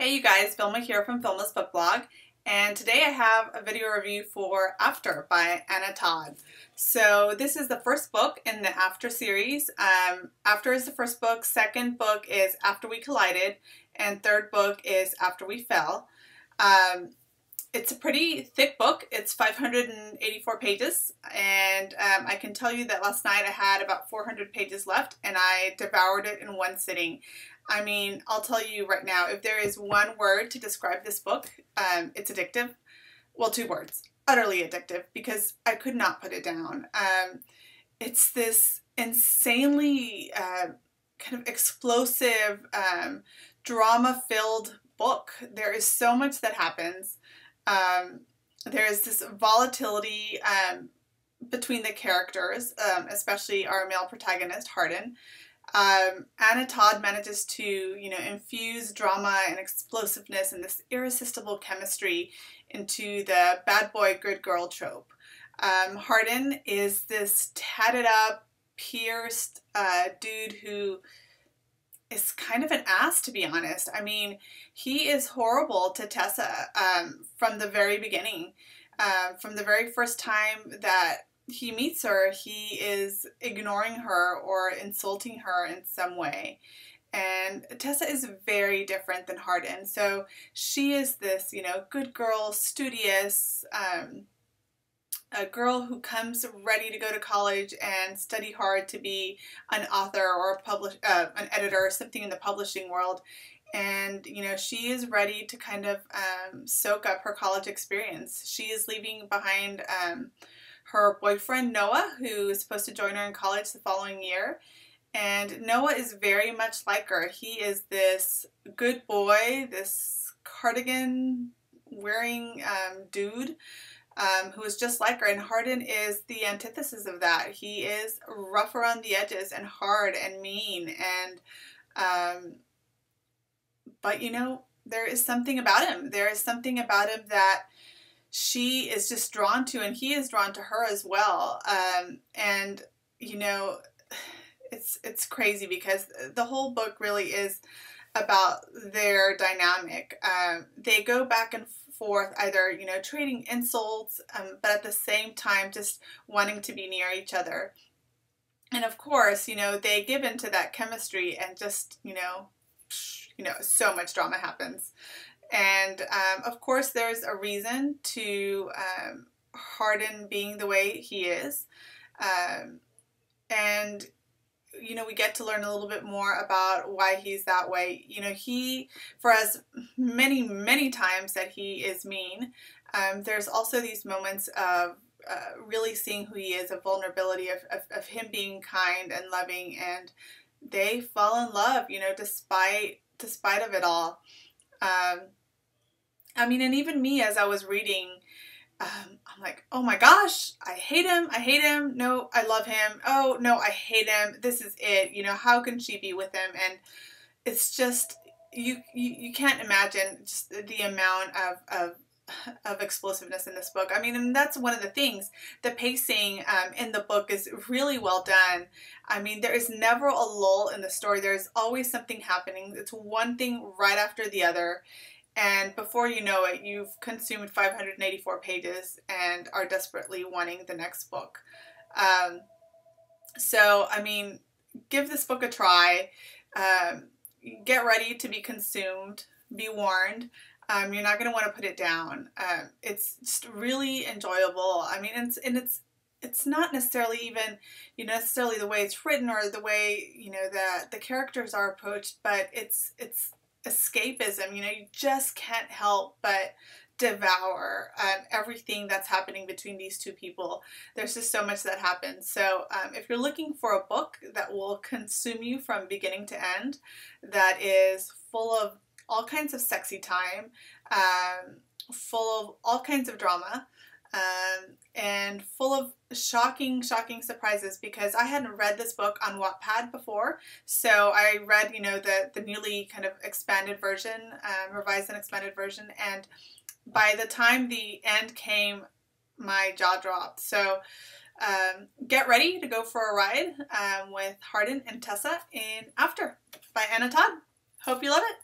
Hey you guys, Vilma here from Vilma's Book Blog, and today I have a video review for After by Anna Todd. So this is the first book in the After series. After is the first book, second book is After We Collided, and third book is After We Fell. It's a pretty thick book. It's 584 pages, and I can tell you that last night I had about 400 pages left and I devoured it in one sitting. I mean, I'll tell you right now, if there is one word to describe this book, it's addictive. Well, two words. Utterly addictive, because I could not put it down. It's this insanely kind of explosive, drama-filled book. There is so much that happens. There is this volatility between the characters, especially our male protagonist, Hardin. Anna Todd manages to, infuse drama and explosiveness and this irresistible chemistry into the bad boy, good girl trope. Hardin is this tatted up, pierced dude who is kind of an ass, to be honest. I mean, he is horrible to Tessa from the very beginning. From the very first time that he meets her, he is ignoring her or insulting her in some way. And Tessa is very different than Hardin. So she is this, good girl, studious, a girl who comes ready to go to college and study hard to be an author or an editor or something in the publishing world. And, she is ready to kind of soak up her college experience. She is leaving behind her boyfriend, Noah, who is supposed to join her in college the following year. And Noah is very much like her. He is this good boy, this cardigan wearing dude who is just like her. And Hardin is the antithesis of that. He is rough around the edges and hard and mean. And but there is something about him. There is something about him that she is just drawn to, and he is drawn to her as well. And it's crazy because the whole book really is about their dynamic. They go back and forth, either trading insults, but at the same time just wanting to be near each other. And of course, they give into that chemistry, and just so much drama happens. And of course, there's a reason to Hardin being the way he is. And we get to learn a little bit more about why he's that way. For as many, many times that he is mean, there's also these moments of really seeing who he is, of vulnerability, of him being kind and loving, and they fall in love, despite of it all. I mean, and even me, as I was reading, I'm like, oh my gosh, I hate him, no, I love him, oh no, I hate him, this is it, how can she be with him? And it's just, you can't imagine just the amount of explosiveness in this book. I mean, and that's one of the things. The pacing in the book is really well done. I mean, there is never a lull in the story. There's always something happening. It's one thing right after the other. And before you know it, you've consumed 584 pages and are desperately wanting the next book. So, I mean, give this book a try. Get ready to be consumed. Be warned. You're not going to want to put it down. It's just really enjoyable. I mean, it's not necessarily even, necessarily the way it's written or the way, the characters are approached, but it's escapism. You just can't help but devour everything that's happening between these two people. There's just so much that happens. So if you're looking for a book that will consume you from beginning to end, that is full of all kinds of sexy time, full of all kinds of drama, and full of shocking surprises, because I hadn't read this book on Wattpad before. So I read, the newly kind of expanded version, revised and expanded version, and by the time the end came, my jaw dropped. So get ready to go for a ride with Hardin and Tessa in After by Anna Todd. Hope you love it.